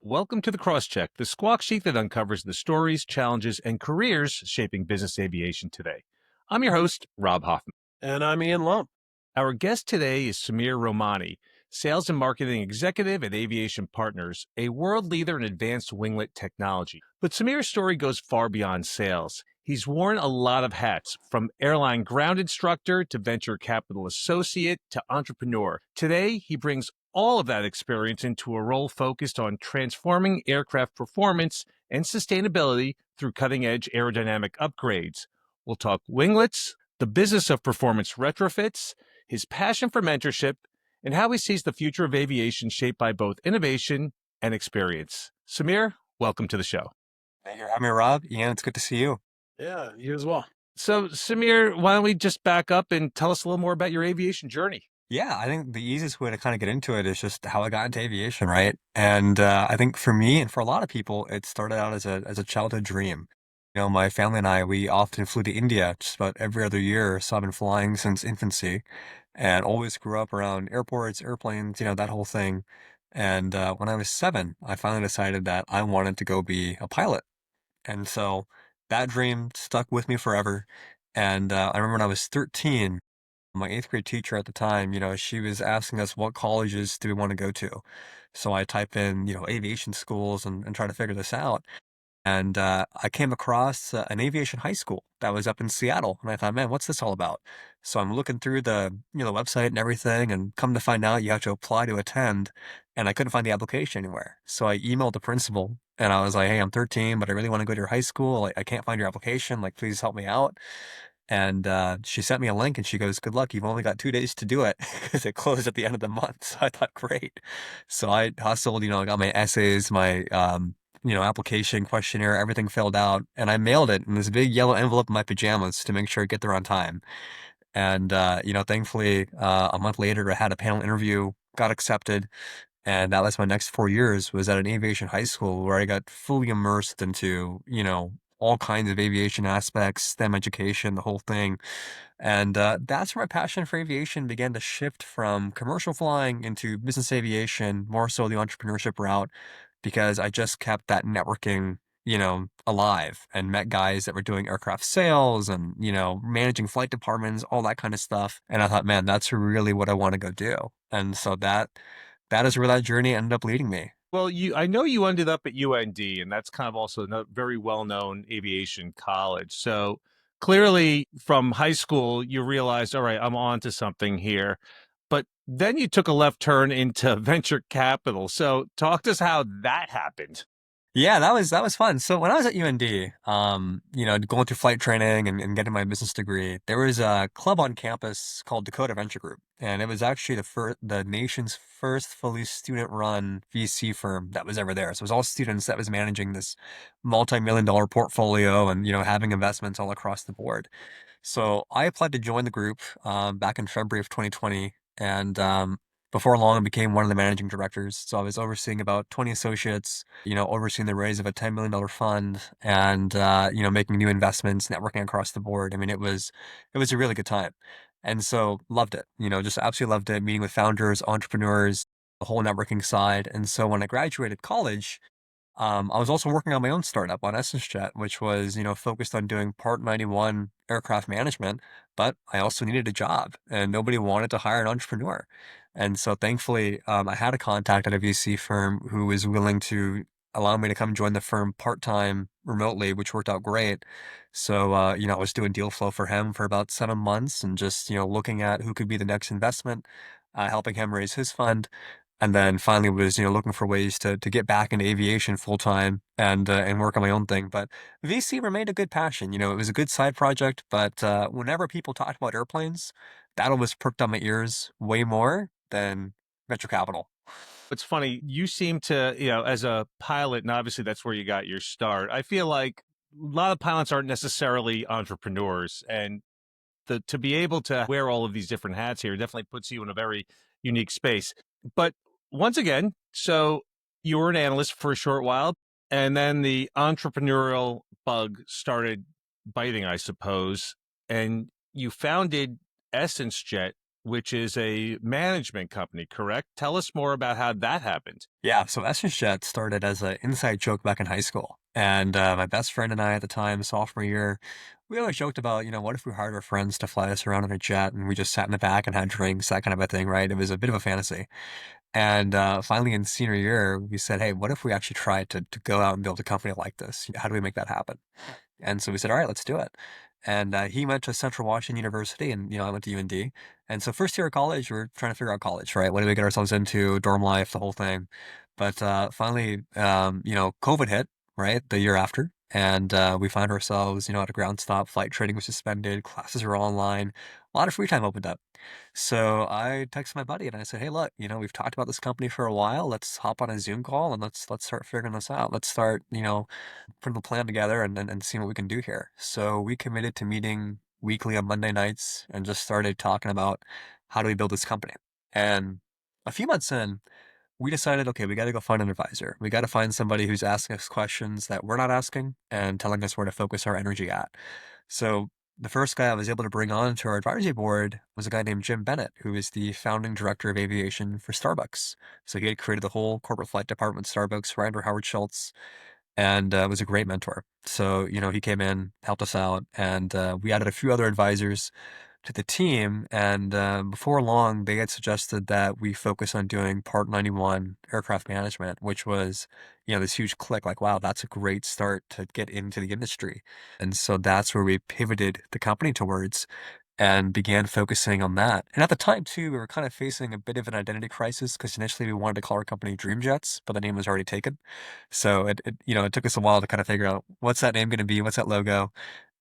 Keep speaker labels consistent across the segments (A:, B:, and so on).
A: Welcome to the Crosscheck, the squawk sheet that uncovers the stories, challenges, and careers shaping business aviation today. I'm your host, Rob Hoffman.
B: And I'm Ian Lump.
A: Our guest today is Sameer Romani, Sales and Marketing Executive at Aviation Partners, a world leader in advanced winglet technology. But Sameer's story goes far beyond sales. He's worn a lot of hats, from airline ground instructor to venture capital associate to entrepreneur. Today, he brings all of that experience into a role focused on transforming aircraft performance and sustainability through cutting-edge aerodynamic upgrades. We'll talk winglets, the business of performance retrofits, his passion for mentorship, and how he sees the future of aviation shaped by both innovation and experience. Sameer, welcome to the show.
C: Thank you for having me, Rob. Ian, it's good to see you.
B: Yeah, you as well.
A: So, Sameer, why don't we just back up and tell us a little more about your aviation journey?
C: Yeah, I think the easiest way to kind of get into it is just how I got into aviation, right? And I think for me and for a lot of people, it started out as a childhood dream. My family and I, we often flew to India just about every other year. So I've been flying since infancy and always grew up around airports, airplanes, that whole thing. And when I was 7, I finally decided that I wanted to go be a pilot. And so that dream stuck with me forever. And I remember when I was 13, my eighth grade teacher at the time, she was asking us what colleges do we want to go to. So I type in, aviation schools and try to figure this out. And I came across an aviation high school that was up in Seattle. And I thought, man, what's this all about? So I'm looking through the website and everything, and come to find out you have to apply to attend. And I couldn't find the application anywhere. So I emailed the principal and I was like, hey, I'm 13, but I really want to go to your high school. Like, I can't find your application. Like, please help me out. And she sent me a link and she goes, good luck. You've only got 2 days to do it because it closed at the end of the month. So I thought, great. So I hustled, I got my essays, my, application questionnaire, everything filled out. And I mailed it in this big yellow envelope in my pajamas to make sure I get there on time. And, thankfully, a month later, I had a panel interview, got accepted. And that was my next 4 years, was at an aviation high school where I got fully immersed into, all kinds of aviation aspects, STEM education, the whole thing. And that's where my passion for aviation began to shift from commercial flying into business aviation, more so the entrepreneurship route, because I just kept that networking, alive and met guys that were doing aircraft sales and, managing flight departments, all that kind of stuff. And I thought, man, that's really what I want to go do. And so that is where that journey ended up leading me.
A: Well, I know you ended up at UND, and that's kind of also a very well-known aviation college. So clearly from high school, you realized, all right, I'm on to something here. But then you took a left turn into venture capital. So talk to us how that happened.
C: Yeah, that was fun. So when I was at UND, going through flight training and getting my business degree, there was a club on campus called Dakota Venture Group, and it was actually the nation's first fully student-run VC firm that was ever there. So it was all students that was managing this multi-million-dollar portfolio and having investments all across the board. So I applied to join the group back in February of 2020, and before long, I became one of the managing directors. So I was overseeing about 20 associates, overseeing the raise of a $10 million fund and, making new investments, networking across the board. I mean, it was a really good time. And so loved it, just absolutely loved it, meeting with founders, entrepreneurs, the whole networking side. And so when I graduated college, I was also working on my own startup on EssenceJet, which was, focused on doing Part 91 aircraft management, but I also needed a job and nobody wanted to hire an entrepreneur. And so thankfully, I had a contact at a VC firm who was willing to allow me to come join the firm part-time remotely, which worked out great. So, I was doing deal flow for him for about 7 months and just, looking at who could be the next investment, helping him raise his fund. And then finally was, looking for ways to get back into aviation full time and work on my own thing. But VC remained a good passion. It was a good side project, but whenever people talked about airplanes, that always perked on my ears way more than venture capital.
A: It's funny, you seem to, as a pilot, and obviously that's where you got your start. I feel like a lot of pilots aren't necessarily entrepreneurs, and to be able to wear all of these different hats here definitely puts you in a very unique space. But once again, so you were an analyst for a short while, and then the entrepreneurial bug started biting, I suppose, and you founded EssenceJet, which is a management company, correct? Tell us more about how that happened.
C: Yeah, so EssenceJet started as an inside joke back in high school. And my best friend and I at the time, sophomore year, we always joked about, what if we hired our friends to fly us around in a jet and we just sat in the back and had drinks, that kind of a thing, right? It was a bit of a fantasy. And finally, in senior year, we said, hey, what if we actually tried to go out and build a company like this? How do we make that happen? And so we said, all right, let's do it. And he went to Central Washington University, and I went to UND. And so first year of college, we're trying to figure out college, right? What do we get ourselves into? Dorm life, the whole thing. But finally, COVID hit, right, the year after, and we found ourselves, at a ground stop. Flight training was suspended, classes were online, a lot of free time opened up. So I texted my buddy and I said, hey, look, we've talked about this company for a while. Let's hop on a Zoom call and let's start figuring this out. Let's start, putting the plan together and seeing what we can do here. So we committed to meeting weekly on Monday nights and just started talking about how do we build this company. And a few months in, we decided, okay, we got to go find an advisor. We got to find somebody who's asking us questions that we're not asking and telling us where to focus our energy at. So the first guy I was able to bring on to our advisory board was a guy named Jim Bennett, who is the founding director of aviation for Starbucks. So he had created the whole corporate flight department at Starbucks right under Howard Schultz and was a great mentor. So, he came in, helped us out, and we added a few other advisors to the team. And before long, they had suggested that we focus on doing Part 91 aircraft management, which was, this huge click like, wow, that's a great start to get into the industry. And so that's where we pivoted the company towards and began focusing on that. And at the time, too, we were kind of facing a bit of an identity crisis because initially we wanted to call our company DreamJets, but the name was already taken. So it took us a while to kind of figure out what's that name going to be, what's that logo,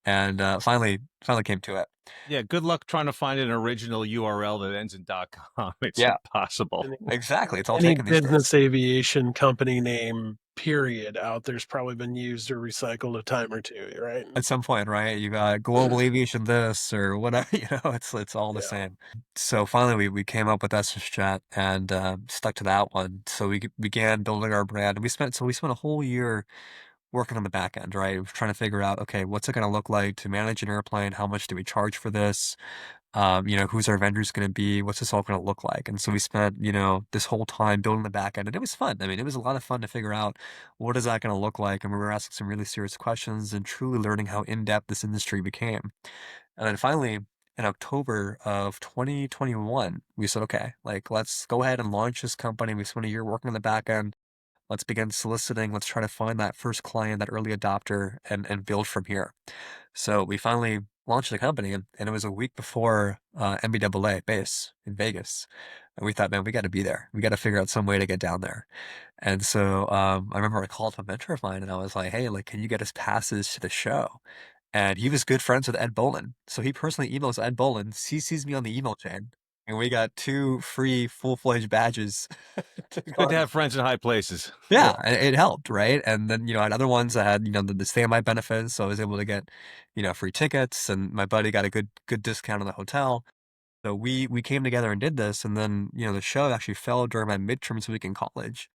C: and finally came to it.
A: Yeah, good luck trying to find an original URL that ends in .com. It's
C: Yeah,
A: impossible.
C: exactly. It's all
B: Any
C: taken these days.
B: business aviation company name, period, out there's probably been used or recycled a time or two, right?
C: At some point, right? You got global aviation this or whatever, it's all the
B: Yeah.
C: same. So finally we came up with EssenceJet and stuck to that one. So we began building our brand and we spent a whole year working on the back end, right? Trying to figure out, okay, what's it going to look like to manage an airplane? How much do we charge for this? Who's our vendors going to be? What's this all going to look like? And so we spent, this whole time building the back end and it was fun. I mean, it was a lot of fun to figure out what is that going to look like? And we were asking some really serious questions and truly learning how in-depth this industry became. And then finally, in October of 2021, we said, okay, like, let's go ahead and launch this company. We spent a year working on the back end. Let's begin soliciting. Let's try to find that first client, that early adopter, and build from here. So we finally launched the company, and it was a week before MBAA base in Vegas. And we thought, man, we got to be there. We got to figure out some way to get down there. And so I remember I called a mentor of mine, and I was like, hey, like, can you get us passes to the show? And he was good friends with Ed Bolin. So he personally emails Ed Bolin, CCs me on the email chain, and we got 2 free full-fledged badges to go
A: Good to
C: on.
A: have friends in high places.
C: Yeah, it helped, right? And then, I had other ones that had, the standby benefits, so I was able to get, free tickets, and my buddy got a good discount on the hotel. So we came together and did this, and then, the show actually fell during my midterms week in college.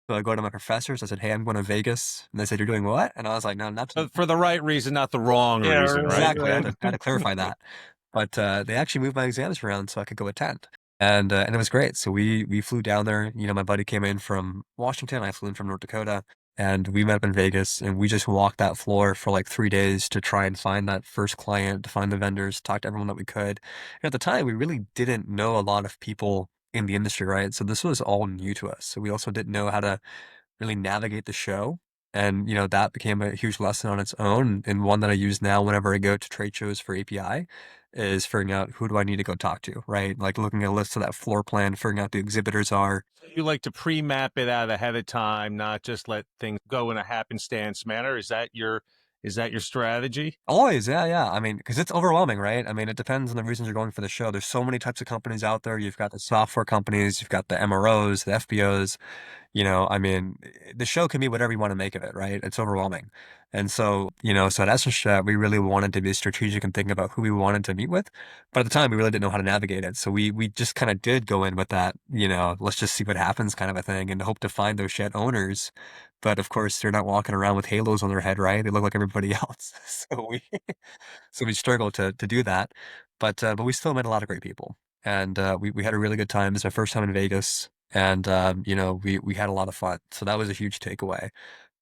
C: So I go to my professors, I said, hey, I'm going to Vegas. And they said, you're doing what? And I was like, no, not
A: For the right reason, not the wrong
B: Yeah,
A: reason, right?
C: exactly. I had to clarify that. But they actually moved my exams around so I could go attend. And it was great. So we flew down there. My buddy came in from Washington. I flew in from North Dakota. And we met up in Vegas and we just walked that floor for like 3 days to try and find that first client, to find the vendors, talk to everyone that we could. And at the time, we really didn't know a lot of people in the industry, right? So this was all new to us. So we also didn't know how to really navigate the show. And, that became a huge lesson on its own. And one that I use now whenever I go to trade shows for API is figuring out who do I need to go talk to, right? Like looking at a list of that floor plan, figuring out who the exhibitors are.
A: You like to pre-map it out ahead of time, not just let things go in a happenstance manner. Is that your strategy?
C: Always, yeah. I mean, because it's overwhelming, right? I mean, it depends on the reasons you're going for the show. There's so many types of companies out there. You've got the software companies, you've got the MROs, the FBOs. I mean, the show can be whatever you want to make of it, right? It's overwhelming. And so, so at EssenceJet, we really wanted to be strategic and think about who we wanted to meet with. But at the time, we really didn't know how to navigate it. So we just kind of did go in with that, let's just see what happens kind of a thing and hope to find those jet owners. But of course, they're not walking around with halos on their head, right? They look like everybody else. So we struggled to do that. But we still met a lot of great people. and we had a really good time. It was my first time in Vegas, and we had a lot of fun. So that was a huge takeaway.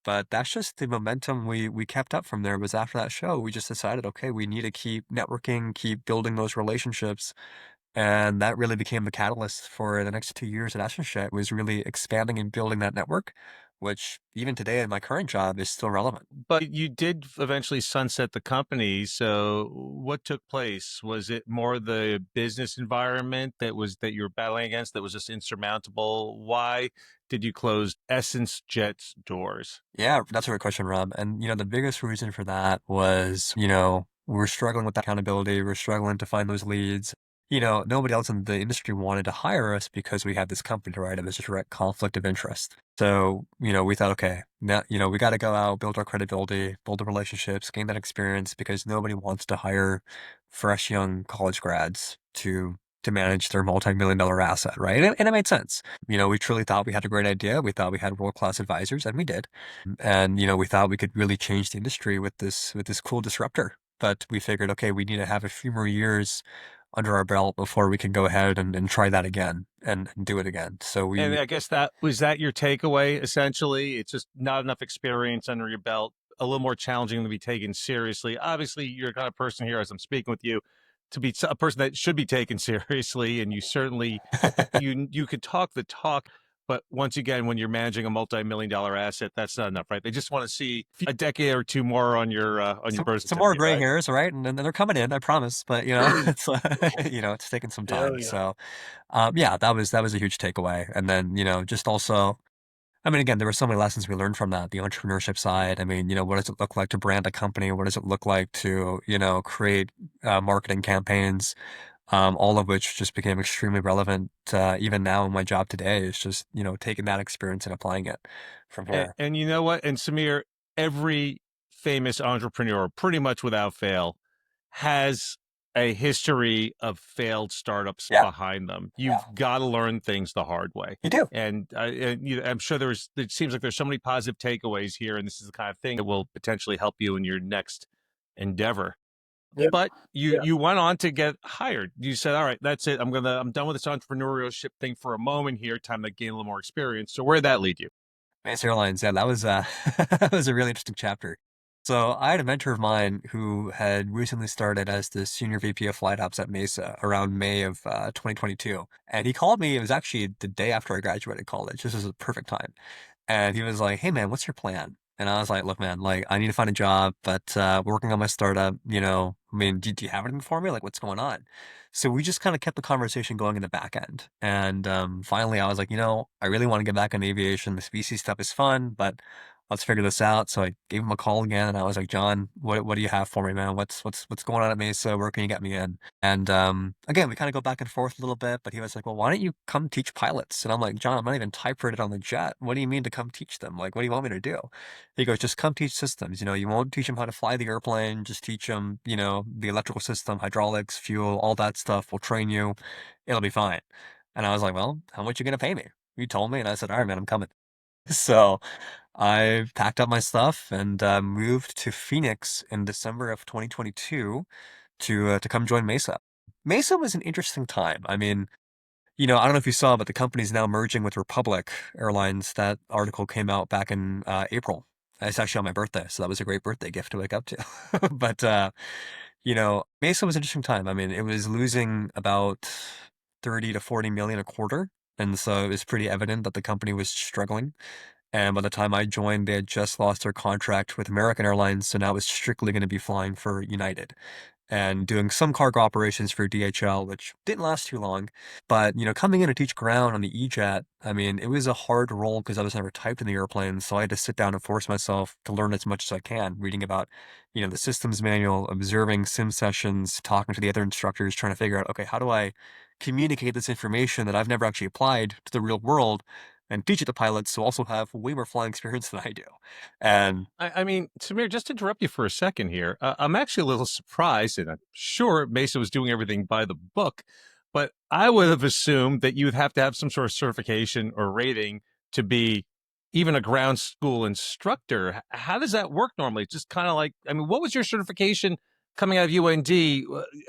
C: But that's just the momentum we kept up from there. Was after that show, we just decided, okay, we need to keep networking, keep building those relationships, and that really became the catalyst for the next 2 years at EssenceJet, was really expanding and building that network, which even today in my current job is still relevant.
A: But you did eventually sunset the company. So what took place? Was it more the business environment that you were battling against that was just insurmountable? Why did you close EssenceJet's doors?
C: Yeah, that's a great question, Rob. And the biggest reason for that was, we're struggling with accountability. We're struggling to find those leads. Nobody else in the industry wanted to hire us because we had this company, right? It was just a direct conflict of interest. So, we thought, okay, now, we got to go out, build our credibility, build the relationships, gain that experience, because nobody wants to hire fresh young college grads to manage their multi-million dollar asset, right? And it made sense. We truly thought we had a great idea. We thought we had world-class advisors, and we did. And we thought we could really change the industry with this cool disruptor. But we figured, okay, we need to have a few more years under our belt before we can go ahead and try that again and do it again. So
A: And
C: we
A: I guess that was that your takeaway, essentially. It's just not enough experience under your belt, a little more challenging to be taken seriously. Obviously, you're the kind of person here, as I'm speaking with you, to be a person that should be taken seriously, and you certainly you could talk the talk, but once again, when you're managing a multi-million-dollar asset, that's not enough, right? They just want to see a decade or two more on your birth
C: some more
A: certificate,
C: gray
A: right?
C: hairs, right? And then they're coming in, I promise. But it's it's taking some
B: Hell
C: time.
B: yeah.
C: So yeah, that was a huge takeaway. And then just also, I mean, again, there were so many lessons we learned from that, the entrepreneurship side. I mean, what does it look like to brand a company? What does it look like to, create marketing campaigns? All of which just became extremely relevant even now in my job today, is just, taking that experience and applying it from here.
A: And you know what? And Sameer, every famous entrepreneur, pretty much without fail, has a history of failed startups
C: Yeah,
A: behind them. You've got to learn things the hard way.
C: you do.
A: I'm sure it seems like there's so many positive takeaways here, and this is the kind of thing that will potentially help you in your next endeavor.
B: Yep.
A: But you
B: Yeah.
A: you went on to get hired. You said, "All right, that's it. I'm done with this entrepreneurship thing for a moment here. Time to gain a little more experience." So where'd that lead you?
C: Mesa Airlines, yeah, that was that was a really interesting chapter. So I had a mentor of mine who had recently started as the senior VP of flight ops at Mesa around May of 2022, and he called me. It was actually the day after I graduated college. This was a perfect time. And he was like, "Hey man, what's your plan?" And I was like, "Look, man, like I need to find a job, but working on my startup, I mean, do you have anything for me? Like, what's going on?" So we just kind of kept the conversation going in the back end. And finally, I was like, I really want to get back on aviation. The VC stuff is fun, but let's figure this out. So I gave him a call again, and I was like, "John, what do you have for me, man? What's going on at Mesa? Where can you get me in?" And again, we kind of go back and forth a little bit, but he was like, "Well, why don't you come teach pilots?" And I'm like, "John, I'm not even type rated on the jet. What do you mean to come teach them? Like, what do you want me to do?" He goes, "Just come teach systems. You won't teach them how to fly the airplane. Just teach them, the electrical system, hydraulics, fuel, all that stuff. We'll train you. It'll be fine." And I was like, "Well, how much you gonna pay me?" You told me, and I said, "All right, man, I'm coming." So I packed up my stuff and moved to Phoenix in December of 2022 to come join Mesa. Mesa was an interesting time. I mean, I don't know if you saw, but the company's now merging with Republic Airlines. That article came out back in April. It's actually on my birthday, so that was a great birthday gift to wake up to. But Mesa was an interesting time. I mean, it was losing about 30 to 40 million a quarter, and so it was pretty evident that the company was struggling. And by the time I joined, they had just lost their contract with American Airlines, so now it was strictly going to be flying for United and doing some cargo operations for DHL, which didn't last too long. But, coming in to teach ground on the E-Jet, I mean, it was a hard role because I was never typed in the airplane. So I had to sit down and force myself to learn as much as I can, reading about, the systems manual, observing sim sessions, talking to the other instructors, trying to figure out, okay, how do I communicate this information that I've never actually applied to the real world and teach it to pilots who also have way more flying experience than I do. And
A: I mean, Samir, just to interrupt you for a second here, I'm actually a little surprised, and I'm sure Mesa was doing everything by the book, but I would have assumed that you would have to have some sort of certification or rating to be even a ground school instructor. How does that work normally? Just kind of like, I mean, what was your certification coming out of UND,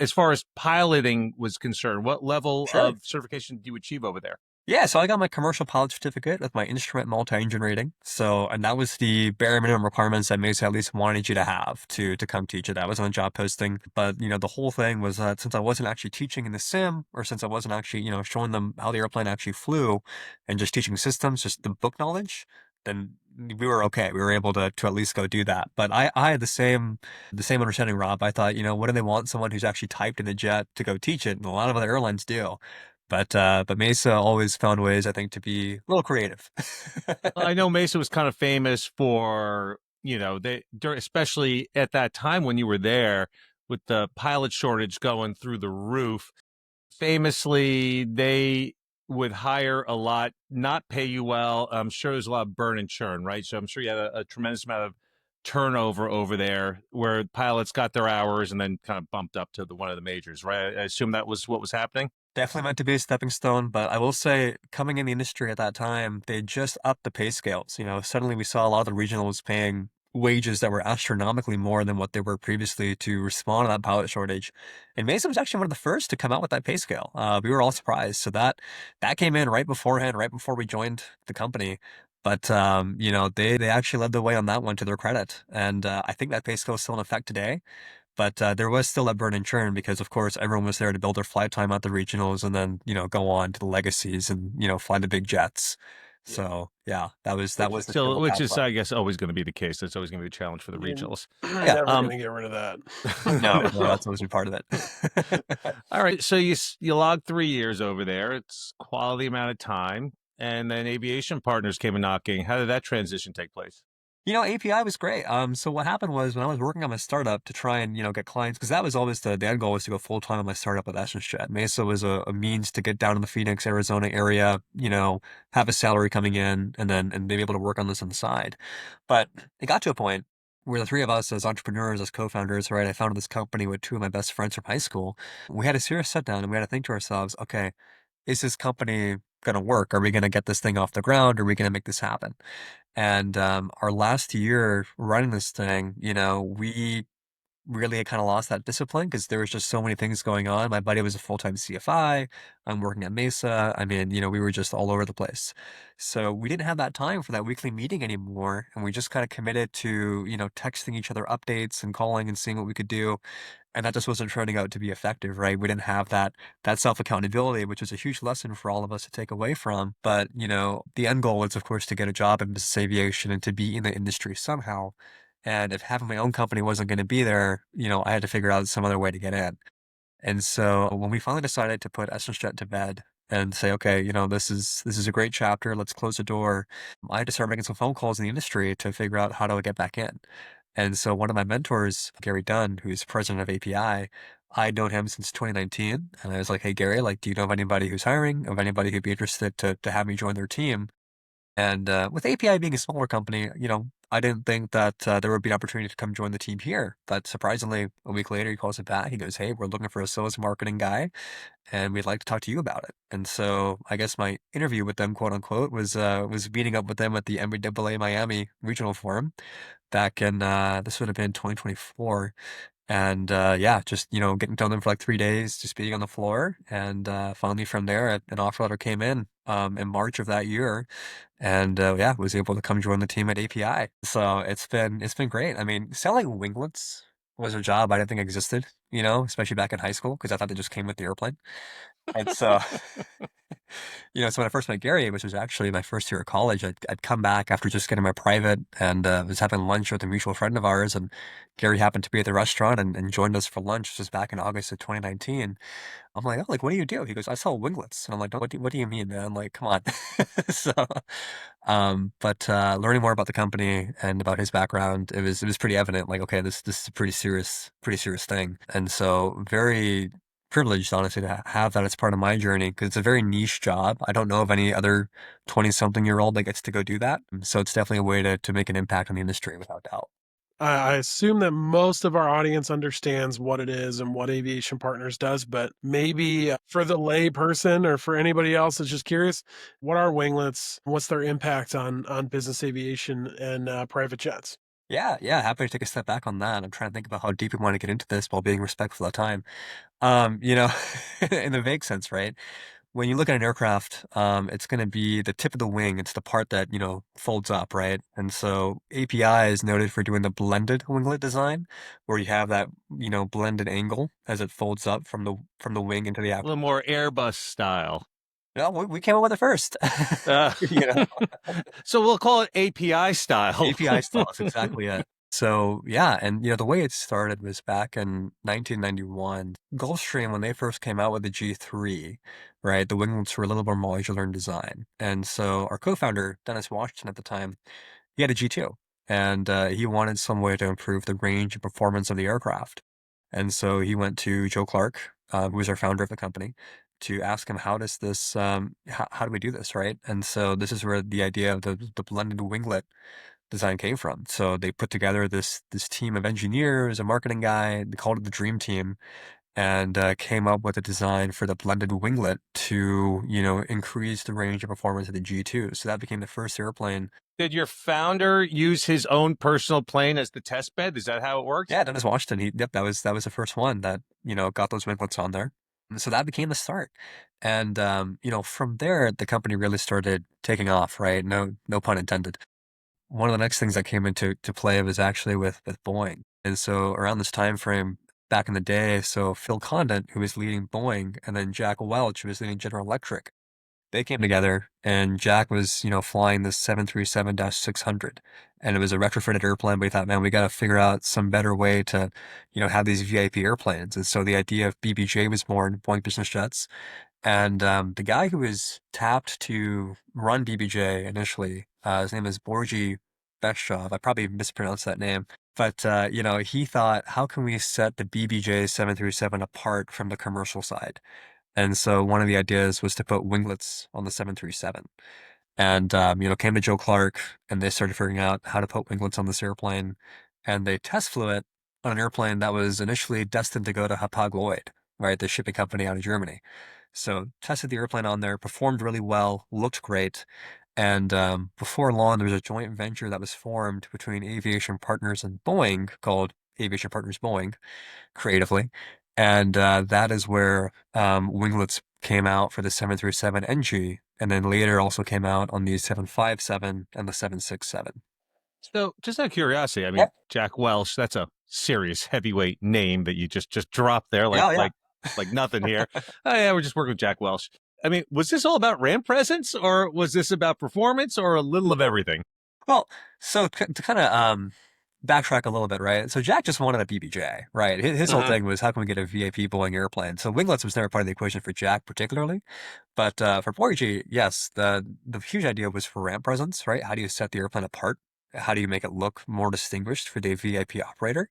A: as far as piloting was concerned, what level
C: Sure.
A: of certification did you achieve over there?
C: Yeah, so I got my commercial pilot certificate with my instrument multi-engine rating. So, and that was the bare minimum requirements that Mesa at least wanted you to have to come teach it. That was on a job posting. But, the whole thing was that since I wasn't actually teaching in the sim, or since I wasn't actually, showing them how the airplane actually flew and just teaching systems, just the book knowledge, then we were okay. We were able to at least go do that. But I had the same understanding, Rob. I thought, what do they want? Someone who's actually typed in the jet to go teach it. And a lot of other airlines do. But Mesa always found ways, I think, to be a little creative.
A: I know Mesa was kind of famous for, especially at that time when you were there with the pilot shortage going through the roof. Famously, they would hire a lot, not pay you well. I'm sure there's a lot of burn and churn, right? So I'm sure you had a tremendous amount of turnover over there where pilots got their hours and then kind of bumped up to one of the majors, right? I assume that was what was happening.
C: Definitely meant to be a stepping stone, but I will say, coming in the industry at that time, they just upped the pay scales. Suddenly we saw a lot of the regionals paying wages that were astronomically more than what they were previously to respond to that pilot shortage. And Mesa was actually one of the first to come out with that pay scale. We were all surprised. So that came in right beforehand, right before we joined the company. But they actually led the way on that one to their credit, and I think that pay scale is still in effect today. But there was still that burn and churn because, of course, everyone was there to build their flight time at the regionals and then, go on to the legacies and, fly the big jets.
A: Yeah.
C: So yeah, that was the
A: Still,
C: typical
A: which is,
C: pathway.
A: I guess, always going to be the case. That's always going to be a challenge for the
B: You're
A: regionals.
C: Yeah.
B: never going to get rid of that.
C: No,
A: No.
C: that's always been part of it.
A: All right. So you logged 3 years over there. It's quality amount of time. And then Aviation Partners came a knocking. How did that transition take place?
C: API was great. So what happened was when I was working on my startup to try and, get clients, because that was always the end goal was to go full time on my startup with EssenceJet. Mesa was a means to get down in the Phoenix, Arizona area, have a salary coming in and be able to work on this on the side. But it got to a point where the three of us as entrepreneurs, as co-founders, right, I founded this company with two of my best friends from high school. We had a serious sit down and we had to think to ourselves, okay, is this company going to work? Are we going to get this thing off the ground? Are we going to make this happen? And our last year running this thing, we really had kind of lost that discipline because there was just so many things going on. My buddy was a full-time CFI. I'm working at Mesa. I mean, we were just all over the place. So we didn't have that time for that weekly meeting anymore. And we just kind of committed to, texting each other updates and calling and seeing what we could do. And that just wasn't turning out to be effective, right? We didn't have that self-accountability, which was a huge lesson for all of us to take away from. But, the end goal was, of course, to get a job in business aviation and to be in the industry somehow. And if having my own company wasn't going to be there, I had to figure out some other way to get in. And so when we finally decided to put EssenceJet to bed and say, okay, this is a great chapter, let's close the door, I had to start making some phone calls in the industry to figure out how do I get back in. And so one of my mentors, Gary Dunn, who's president of API, I'd known him since 2019. And I was like, hey, Gary, like, do you know of anybody who's hiring, of anybody who'd be interested to have me join their team? And with API being a smaller company, I didn't think that there would be an opportunity to come join the team here. But surprisingly, a week later, he calls me back. He goes, hey, we're looking for a sales marketing guy, and we'd like to talk to you about it. And so I guess my interview with them, quote unquote, was meeting up with them at the MBAA Miami Regional Forum back in this would have been 2024. And yeah, just getting to know them for like 3 days, just being on the floor, and finally from there, an offer letter came in March of that year, and yeah, was able to come join the team at API. So it's been great. I mean, selling winglets was a job I didn't think existed, especially back in high school because I thought they just came with the airplane. And so so when I first met Gary, which was actually my first year of college, I'd come back after just getting my private and was having lunch with a mutual friend of ours. And Gary happened to be at the restaurant and joined us for lunch. This was back in August of 2019. I'm like, oh, like, what do you do? He goes, I sell winglets. And I'm like, what do you mean, man? Like, come on. So, but learning more about the company and about his background, it was pretty evident, like, okay, this is a pretty serious thing. And so very privileged, honestly, to have that as part of my journey because it's a very niche job. I don't know of any other 20-something-year-old that gets to go do that. So it's definitely a way to make an impact on the industry without doubt.
B: I assume that most of our audience understands what it is and what Aviation Partners does, but maybe for the lay person or for anybody else that's just curious, what are winglets? What's their impact on business aviation and private jets?
C: Yeah, happy to take a step back on that. I'm trying to think about how deep we want to get into this while being respectful of time. You know, in the vague sense, right? When you look at an aircraft, it's going to be the tip of the wing. It's the part that, folds up, right? And so API is noted for doing the blended winglet design, where you have that, blended angle as it folds up from the wing into the
A: A little more Airbus style.
C: No, we came up with it first.
A: Uh,
C: You know,
A: so we'll call it API style.
C: API style is exactly it. So yeah, and the way it started was back in 1991. Gulfstream, when they first came out with the G3, right, the winglets were a little more modular in design. And so our co-founder, Dennis Washington at the time, he had a G2, and he wanted some way to improve the range and performance of the aircraft. And so he went to Joe Clark, who was our founder of the company, to ask him, how does this, how do we do this, right? And so this is where the idea of the blended winglet design came from. So they put together this team of engineers, a marketing guy, they called it the Dream Team, and came up with a design for the blended winglet to, increase the range of performance of the G2. So that became the first airplane.
A: Did your founder use his own personal plane as the test bed? Is that how it worked?
C: Yeah, Dennis Washington. Yep, that was the first one that got those winglets on there. And so that became the start. And from there, the company really started taking off. Right? No pun intended. One of the next things that came into play was actually with Boeing. And so around this time frame, back in the day, so Phil Condon, who was leading Boeing, and then Jack Welch, who was leading General Electric, they came together, and Jack was, flying this 737-600, and it was a retrofitted airplane. But he thought, man, we got to figure out some better way to, have these VIP airplanes. And so the idea of BBJ was born, Boeing Business Jets. And the guy who was tapped to run BBJ initially, his name is Borji Beshov. I probably mispronounced that name. But, he thought, how can we set the BBJ 737 apart from the commercial side? And so one of the ideas was to put winglets on the 737. And, came to Joe Clark, and they started figuring out how to put winglets on this airplane. And they test flew it on an airplane that was initially destined to go to Hapag-Lloyd, right, the shipping company out of Germany. So tested the airplane on there, performed really well, looked great. And before long, there was a joint venture that was formed between Aviation Partners and Boeing called Aviation Partners Boeing, creatively. And that is where winglets came out for the 737 NG, and then later also came out on the 757 and the 767.
A: So, just out of curiosity, I mean,
C: Yep.
A: Jack Welch, that's a serious heavyweight name that you just dropped there,
C: Yeah, yeah.
A: like nothing here. Oh yeah, we're just working with Jack Welch. I mean, was this all about ramp presence, or was this about performance, or a little of everything?
C: Well, so to kind of backtrack a little bit, right? So Jack just wanted a BBJ, right? His whole thing was, how can we get a VIP Boeing airplane? So winglets was never part of the equation for Jack particularly, but for Porgy, yes, the huge idea was for ramp presence, right? How do you set the airplane apart? How do you make it look more distinguished for the VIP operator?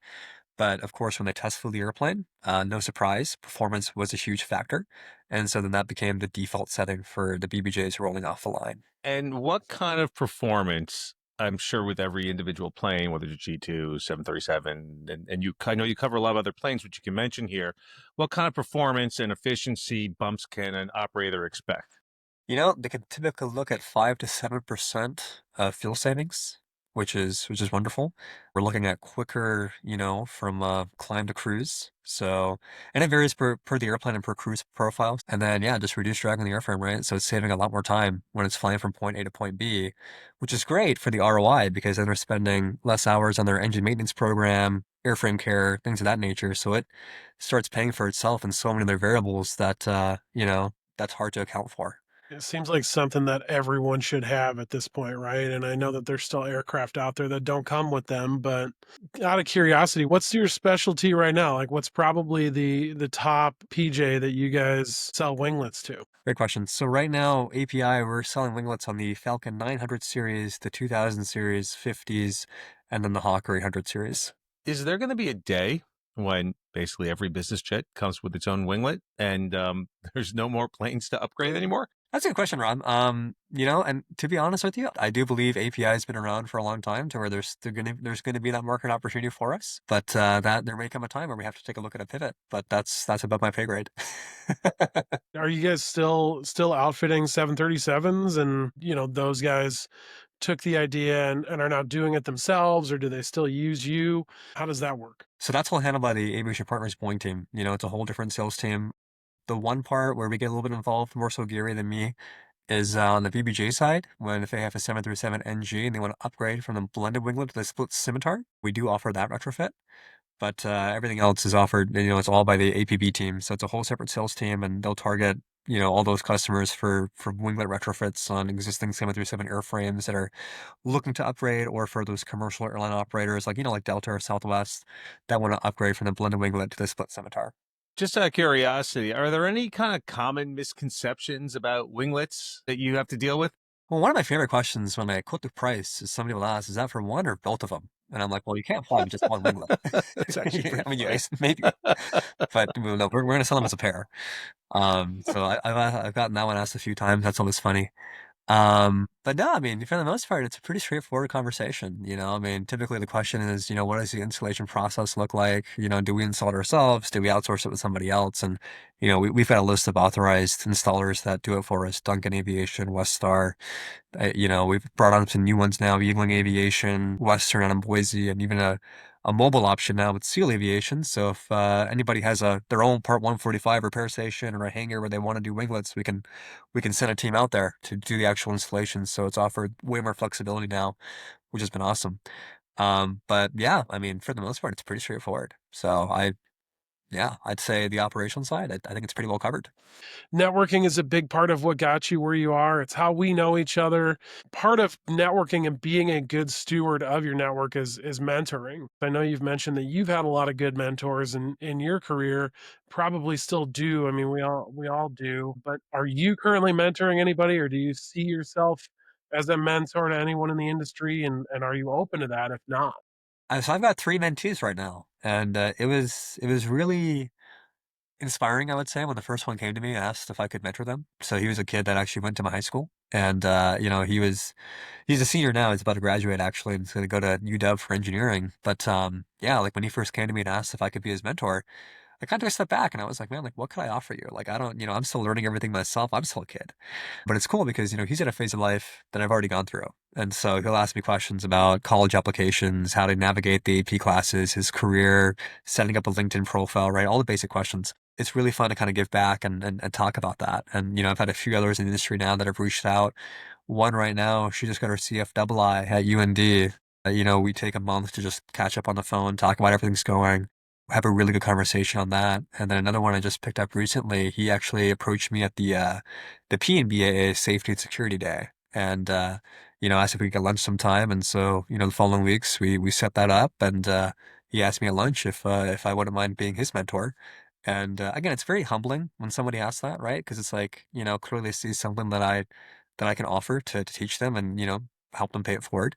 C: But of course, when they test flew the airplane, no surprise, performance was a huge factor, and so then that became the default setting for the BBJs rolling off the line.
A: And what kind of performance? I'm sure with every individual plane, whether it's G2, 737, and I know you cover a lot of other planes, which you can mention here. What kind of performance and efficiency bumps can an operator expect?
C: They can typically look at 5 to 7% fuel savings, which is wonderful. We're looking at quicker, from climb to cruise. So, and it varies per the airplane and per cruise profile. And then, yeah, just reduce drag on the airframe, right? So it's saving a lot more time when it's flying from point A to point B, which is great for the ROI because then they're spending less hours on their engine maintenance program, airframe care, things of that nature. So it starts paying for itself in so many other variables that, that's hard to account for.
B: It seems like something that everyone should have at this point, right? And I know that there's still aircraft out there that don't come with them, but out of curiosity, what's your specialty right now? Like what's probably the top PJ that you guys sell winglets to?
C: Great question. So right now, API, we're selling winglets on the Falcon 900 series, the 2000 series, 50s, and then the Hawker 800 series.
A: Is there going to be a day when basically every business jet comes with its own winglet and there's no more planes to upgrade anymore?
C: That's a good question, Ron. And to be honest with you, I do believe API has been around for a long time to where there's gonna be that market opportunity for us. But that there may come a time where we have to take a look at a pivot. But that's above my pay grade.
B: Are you guys still outfitting 737s and, those guys took the idea and are now doing it themselves, or do they still use you? How does that work?
C: So that's all handled by the Aviation Partners Boeing team. It's a whole different sales team. The one part where we get a little bit involved, more so Gary than me, is on the VBJ side, when if they have a 737 NG and they want to upgrade from the blended winglet to the split scimitar, we do offer that retrofit. But everything else is offered, it's all by the APB team. So it's a whole separate sales team, and they'll target, all those customers for winglet retrofits on existing 737 airframes that are looking to upgrade, or for those commercial airline operators like Delta or Southwest that want to upgrade from the blended winglet to the split scimitar.
A: Just out of curiosity, are there any kind of common misconceptions about winglets that you have to deal with?
C: Well, one of my favorite questions when I quote the price is somebody will ask, is that for one or both of them? And I'm like, well, you can't fly with just one winglet.
A: That's actually pretty
C: I mean,
A: funny.
C: maybe, but no, we're going to sell them as a pair. So I've gotten that one asked a few times. That's always funny. But no, I mean, for the most part, it's a pretty straightforward conversation. I mean, typically the question is, what does the installation process look like? Do we install it ourselves? Do we outsource it with somebody else? And, we've got a list of authorized installers that do it for us: Duncan Aviation, Westar. We've brought on some new ones now: Eagling Aviation, Western out in Boise, and even a mobile option now with Seal Aviation. So if anybody has their own Part 145 repair station or a hangar where they want to do winglets, we can send a team out there to do the actual installation. So it's offered way more flexibility now, which has been awesome. But yeah, I mean, for the most part, it's pretty straightforward. So I'd say the operational side, I think it's pretty well covered.
B: Networking is a big part of what got you where you are. It's how we know each other. Part of networking and being a good steward of your network is mentoring. I know you've mentioned that you've had a lot of good mentors in your career, probably still do. I mean, we all do. But are you currently mentoring anybody, or do you see yourself as a mentor to anyone in the industry? And are you open to that if not?
C: So I've got three mentees right now, and it was really inspiring, I would say, when the first one came to me and asked if I could mentor them. So he was a kid that actually went to my high school, and he's a senior now. He's about to graduate actually, and he's going to go to UW for engineering. But yeah, like when he first came to me and asked if I could be his mentor, I kind of took a step back and I was like, man, like what could I offer you? Like I don't, I'm still learning everything myself. I'm still a kid. But it's cool because, he's at a phase of life that I've already gone through. And so he'll ask me questions about college applications, how to navigate the AP classes, his career, setting up a LinkedIn profile, right? All the basic questions. It's really fun to kind of give back and talk about that. And, I've had a few others in the industry now that have reached out. One right now, she just got her CFII at UND. We take a month to just catch up on the phone, talk about everything's going, have a really good conversation on that. And then another one I just picked up recently, he actually approached me at the PNBAA Safety and Security Day, and asked if we could get lunch sometime. And so the following weeks we set that up, and he asked me at lunch if I wouldn't mind being his mentor. And again, it's very humbling when somebody asks that, right? Because it's like clearly they see something that I can offer to teach them and help them pay it forward.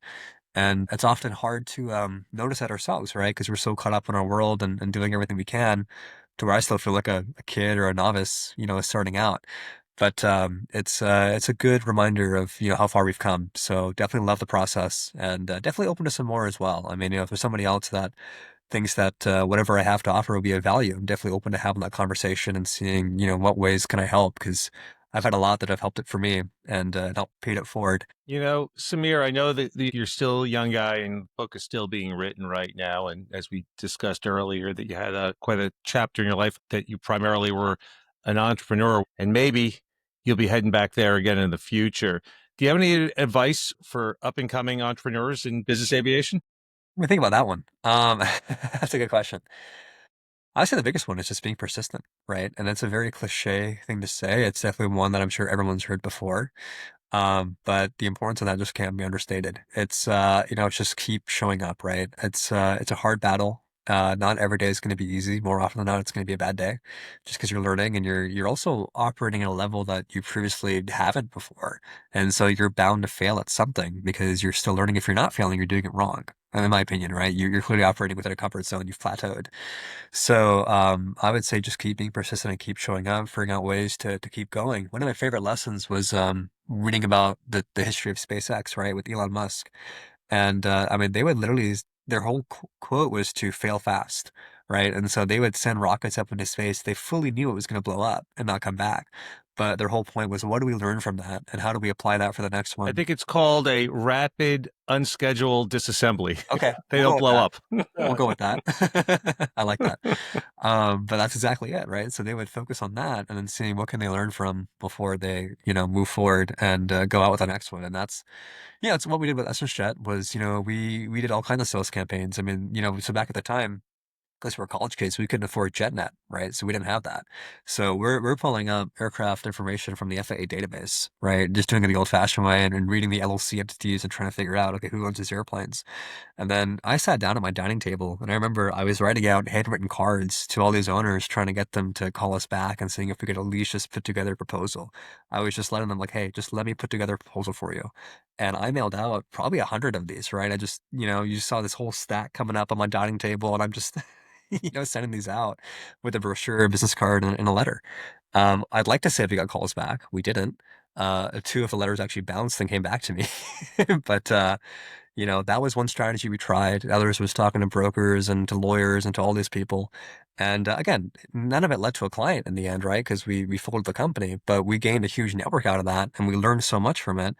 C: And it's often hard to notice that ourselves, right? Because we're so caught up in our world and doing everything we can, to where I still feel like a kid or a novice, starting out. But it's a good reminder of how far we've come. So definitely love the process, and definitely open to some more as well. I mean, if there's somebody else that thinks that whatever I have to offer will be of value, I'm definitely open to having that conversation and seeing what ways can I help, because I've had a lot that have helped it for me and helped paid it forward.
A: Sameer, I know that you're still a young guy and the book is still being written right now. And as we discussed earlier, that you had quite a chapter in your life that you primarily were an entrepreneur, and maybe you'll be heading back there again in the future. Do you have any advice for up and coming entrepreneurs in business aviation?
C: Let me think about that one. That's a good question. I say the biggest one is just being persistent, right? And that's a very cliche thing to say. It's definitely one that I'm sure everyone's heard before. But the importance of that just can't be understated. It's just keep showing up, right? It's a hard battle. Not every day is going to be easy. More often than not, it's going to be a bad day, just because you're learning and you're also operating at a level that you previously haven't before, and so you're bound to fail at something because you're still learning. If you're not failing, you're doing it wrong. And in my opinion, right? You're clearly operating within a comfort zone. You've plateaued. So I would say just keep being persistent and keep showing up, figuring out ways to keep going. One of my favorite lessons was reading about the history of SpaceX, right, with Elon Musk. And I mean, they would literally, their whole quote was to fail fast, right? And so they would send rockets up into space. They fully knew it was going to blow up and not come back. But their whole point was, what do we learn from that? And how do we apply that for the next
A: I
C: one?
A: think it's called a rapid, unscheduled disassembly.
C: Okay,
A: They
C: we'll go
A: don't
C: with
A: blow
C: that.
A: up.
C: We'll go with that. I like that. But that's exactly it, right? So they would focus on that and then seeing what can they learn from before they, move forward and go out with the next one. And that's, yeah, it's what we did with EssenceJet was, we did all kinds of sales campaigns. I mean, so back at the time, because we're college kids, we couldn't afford JetNet, right? So we didn't have that. So we're pulling up aircraft information from the FAA database, right? Just doing it the old-fashioned way and reading the LLC entities and trying to figure out, okay, who owns these airplanes? And then I sat down at my dining table and I remember I was writing out handwritten cards to all these owners, trying to get them to call us back and seeing if we could at least just put together a proposal. I was just letting them like, hey, just let me put together a proposal for you. And I mailed out probably 100 of these, right? I just, you saw this whole stack coming up on my dining table and I'm just, sending these out with a brochure, a business card, and a letter. I'd like to say we got calls back. We didn't. Two of the letters actually bounced and came back to me. But, that was one strategy we tried. Others was talking to brokers and to lawyers and to all these people. And again, none of it led to a client in the end, right? Because we folded the company, but we gained a huge network out of that and we learned so much from it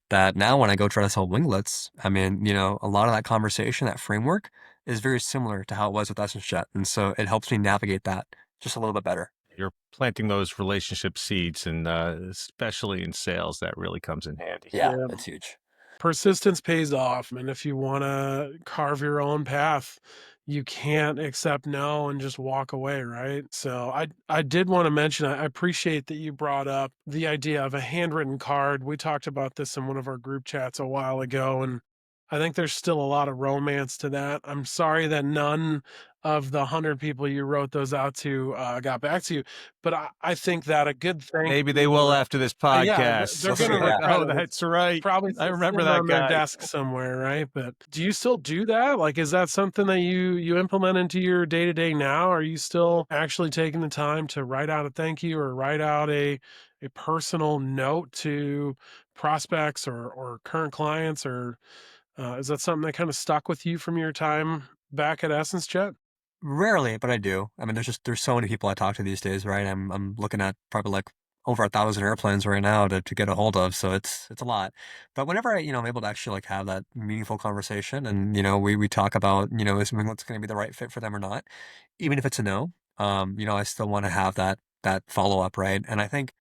C: that now when I go try to sell winglets, I mean, a lot of that conversation, that framework is very similar to how it was with EssenceJet. And so it helps me navigate that just a little bit better.
A: You're planting those relationship seeds, and especially in sales, that really comes in handy.
C: Yeah,
B: Yeah.
C: that's huge.
B: Persistence pays off. And if you want to carve your own path, you can't accept no and just walk away, right? So I did want to mention, I appreciate that you brought up the idea of a handwritten card. We talked about this in one of our group chats a while ago, and I think there's still a lot of romance to that. I'm sorry that none of the 100 people you wrote those out to got back to you, but I think that a good thank
A: Maybe they will
B: you.
A: after this
B: Yeah,
A: podcast.
B: they're
C: We'll see.
B: gonna
C: Yeah.
A: Oh,
B: regret it. It's
A: that's right.
B: probably
A: I
B: still
A: remember
B: sitting
A: that
B: on their
A: guy.
B: desk somewhere, right? But do you still do that? Like, is that something that you implement into your day-to-day now? Are you still actually taking the time to write out a thank you or write out a personal note to prospects or current clients, or is that something that kind of stuck with you from your time back at EssenceJet?
C: Rarely, but I do. I mean, there's so many people I talk to these days, right? I'm looking at probably like over 1,000 airplanes right now to get a hold of, so it's a lot. But whenever I'm able to actually like have that meaningful conversation, and we talk about is what's going to be the right fit for them or not, even if it's a no, I still want to have that follow up, right? And I think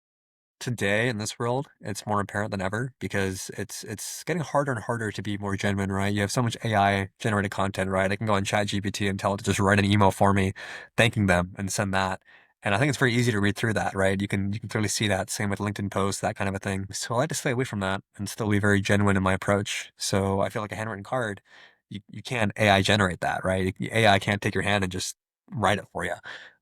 C: today in this world, it's more apparent than ever because it's getting harder and harder to be more genuine, right? You have so much AI generated content, right? I can go on ChatGPT and tell it to just write an email for me, thanking them and send that. And I think it's very easy to read through that, right? You can clearly see that. Same with LinkedIn posts, that kind of a thing. So I like to stay away from that and still be very genuine in my approach. So I feel like a handwritten card, you can't AI generate that, right? AI can't take your hand and just write it for you.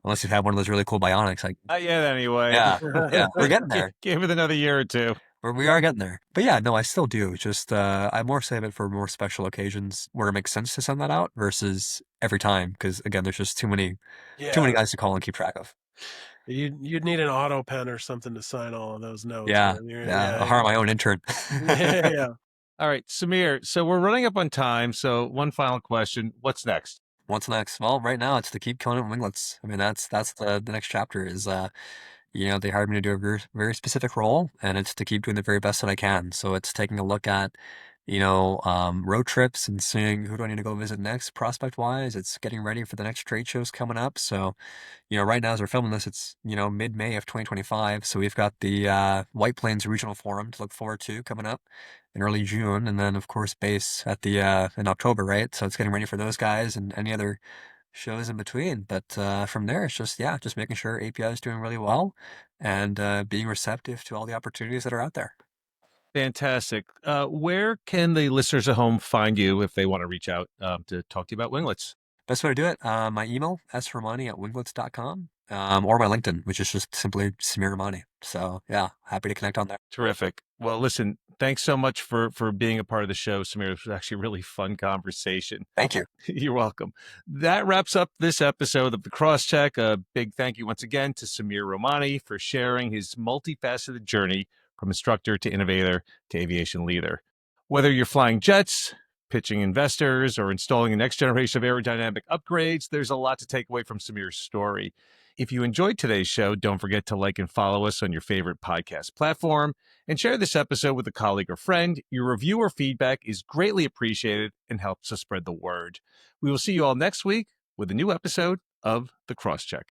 C: Unless you have one of those really cool bionics, like
A: Not yet, anyway.
C: yeah, yeah, we're getting there.
A: Give it another year or two.
C: We are getting there. But yeah, no, I still do. Just I more save it for more special occasions where it makes sense to send that out versus every time. Because again, there's just too many
B: Yeah.
C: guys to call and keep track of.
B: You'd need an auto pen or something to sign all of those notes,
C: Yeah,
B: man.
C: yeah. I'll hire my own intern.
B: Yeah.
A: All right, Sameer. So we're running up on time. So one final question: what's next?
C: What's next? Well, right now it's to keep killing it with winglets. I mean, that's the next chapter is they hired me to do a very, very specific role, and it's to keep doing the very best that I can. So it's taking a look at, road trips and seeing who do I need to go visit next, prospect wise. It's getting ready for the next trade shows coming up. So, right now as we're filming this, it's mid-May of 2025. So we've got the White Plains Regional Forum to look forward to coming up in early June, and then of course base at the in October, right? So it's getting ready for those guys and any other shows in between. But from there, it's just making sure API is doing really well and being receptive to all the opportunities that are out there.
A: Fantastic. Where can the listeners at home find you if they want to reach out to talk to you about winglets?
C: Best way to do it, my email, sromani@winglets.com, or my LinkedIn, which is just simply Sameer Romani. So yeah, happy to connect on there.
A: Terrific. Well, listen, thanks so much for being a part of the show, Sameer. It was actually a really fun conversation.
C: Thank you.
A: You're welcome. That wraps up this episode of the Crosscheck. A big thank you once again to Sameer Romani for sharing his multifaceted journey from instructor to innovator to aviation leader. Whether you're flying jets, pitching investors or installing the next generation of aerodynamic upgrades, there's a lot to take away from Sameer's story. If you enjoyed today's show, don't forget to like and follow us on your favorite podcast platform and share this episode with a colleague or friend. Your review or feedback is greatly appreciated and helps us spread the word. We will see you all next week with a new episode of The Crosscheck.